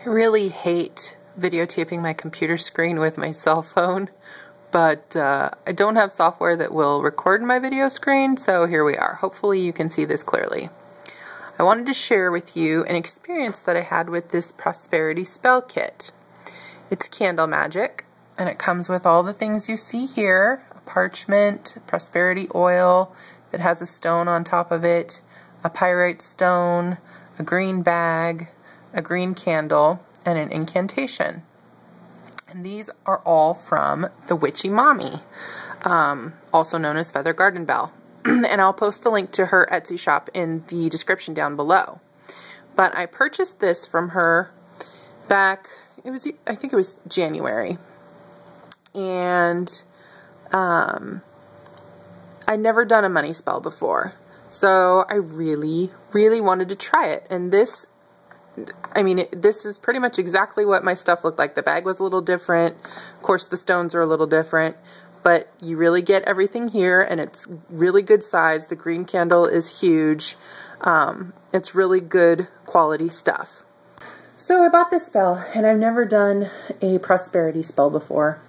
I really hate videotaping my computer screen with my cell phone, but I don't have software that will record my video screen, so here we are. Hopefully you can see this clearly. I wanted to share with you an experience that I had with this Prosperity spell kit. It's candle magic, and it comes with all the things you see here: a parchment, prosperity oil that has a stone on top of it, a pyrite stone, a green bag, a green candle, and an incantation. And these are all from the Witchy Mommy, also known as Feather Garden Belle. And I'll post the link to her Etsy shop in the description down below. But I purchased this from her back, I think it was January. And I'd never done a money spell before. So I really, really wanted to try it. And this, this is pretty much exactly what my stuff looked like. The bag was a little different. Of course, the stones are a little different. But you really get everything here, and it's really good size. The green candle is huge. It's really good quality stuff. So I bought this spell, and I've never done a prosperity spell before,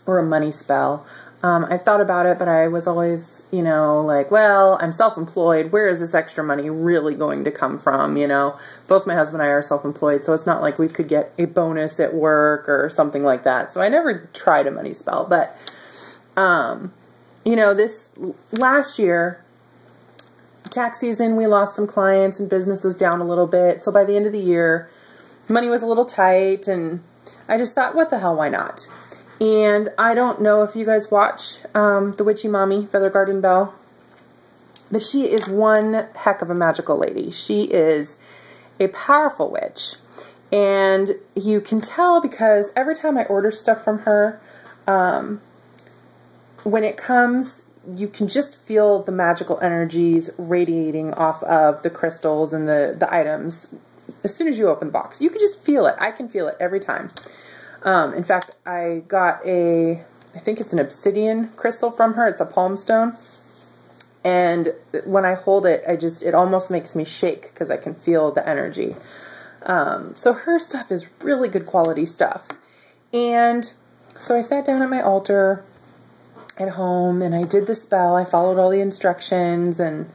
or a money spell. I thought about it, but I was always, like, well, I'm self-employed. Where is this extra money really going to come from? Both my husband and I are self-employed, so it's not like we could get a bonus at work or something like that. So I never tried a money spell, but, this last year, tax season, we lost some clients and business was down a little bit. So by the end of the year, money was a little tight, and I just thought, what the hell, why not? And I don't know if you guys watch the Witchy Mommy, Feather Garden Belle, but she is one heck of a magical lady. She is a powerful witch, and you can tell because every time I order stuff from her, when it comes, you can just feel the magical energies radiating off of the crystals and the items. As soon as you open the box, you can just feel it. I can feel it every time. In fact, I got I think it's an obsidian crystal from her. It's a palm stone. And when I hold it, it almost makes me shake because I can feel the energy. So her stuff is really good quality stuff. And so I sat down at my altar at home and I did the spell. I followed all the instructions, and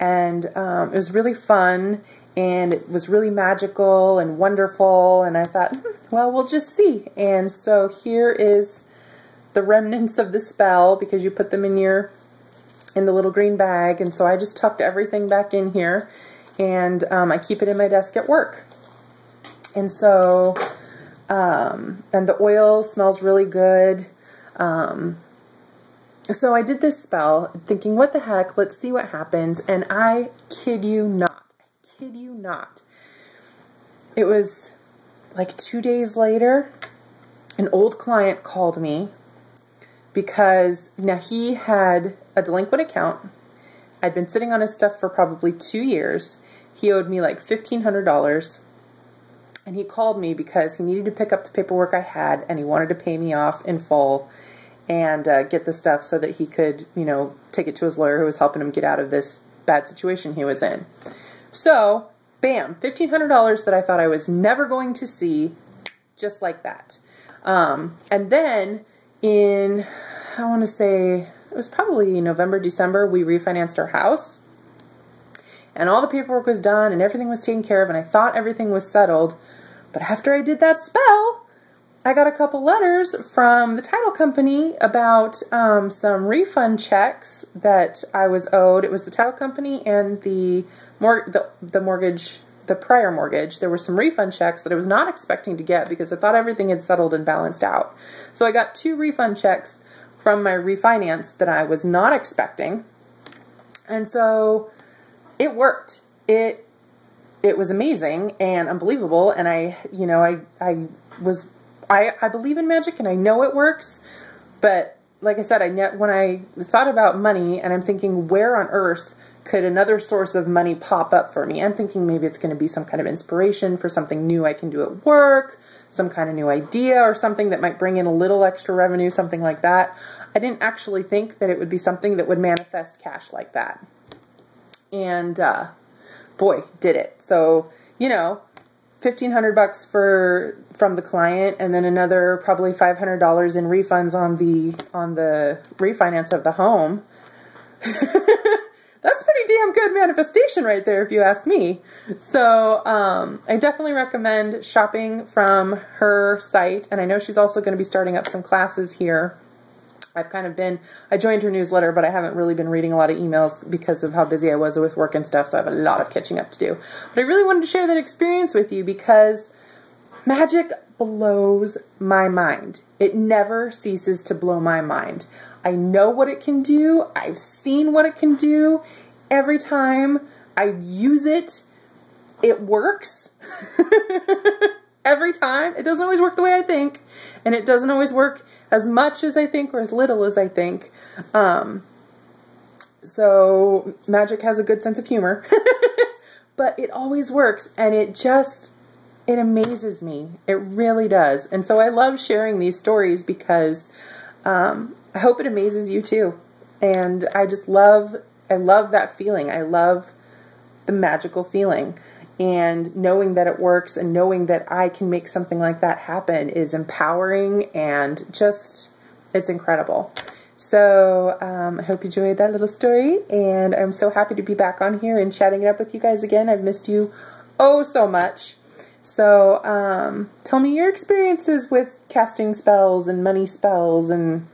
it was really fun. And it was really magical and wonderful, and I thought, well, we'll just see. And so here is the remnants of the spell, because you put them in the little green bag, and so I just tucked everything back in here, and I keep it in my desk at work. And so, and the oil smells really good. So I did this spell, thinking, what the heck, let's see what happens, and I kid you not. It was like 2 days later, an old client called me because now he had a delinquent account. I'd been sitting on his stuff for probably 2 years. He owed me like $1,500, and he called me because he needed to pick up the paperwork I had, and he wanted to pay me off in full and get the stuff so that he could, take it to his lawyer who was helping him get out of this bad situation he was in. So, bam, $1,500 that I thought I was never going to see, just like that. And then in, I want to say, it was probably November, December, we refinanced our house. And all the paperwork was done and everything was taken care of, and I thought everything was settled. But after I did that spell, I got a couple letters from the title company about some refund checks that I was owed. It was the title company and the mortgage, the prior mortgage. There were some refund checks that I was not expecting to get because I thought everything had settled and balanced out. So I got 2 refund checks from my refinance that I was not expecting. And so it worked. It was amazing and unbelievable. And I believe in magic and I know it works, but like I said, when I thought about money and I'm thinking, where on earth could another source of money pop up for me? I'm thinking maybe it's going to be some kind of inspiration for something new I can do at work, some kind of new idea or something that might bring in a little extra revenue, something like that. I didn't actually think that it would be something that would manifest cash like that. And boy, did it. So, $1,500 from the client, and then another probably $500 in refunds on the refinance of the home. That's pretty damn good manifestation right there, if you ask me. So I definitely recommend shopping from her site, and I know she's also going to be starting up some classes here. I joined her newsletter, but I haven't really been reading a lot of emails because of how busy I was with work and stuff, so I have a lot of catching up to do. But I really wanted to share that experience with you because Magick blows my mind. It never ceases to blow my mind. I know what it can do. I've seen what it can do. Every time I use it, it works. Every time. It doesn't always work the way I think, and it doesn't always work as much as I think or as little as I think. So Magick has a good sense of humor, but it always works, and it amazes me. It really does. And so I love sharing these stories because I hope it amazes you too. And I love that feeling. I love the magical feeling. And knowing that it works and knowing that I can make something like that happen is empowering, and just, it's incredible. So I hope you enjoyed that little story, and I'm so happy to be back on here and chatting it up with you guys again. I've missed you oh so much. So tell me your experiences with casting spells and money spells, and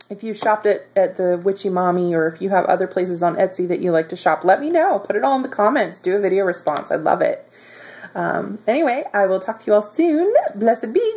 if you shopped at the Witchy Mommy, or if you have other places on Etsy that you like to shop, let me know. Put it all in the comments. Do a video response. I love it. Anyway, I will talk to you all soon. Blessed be.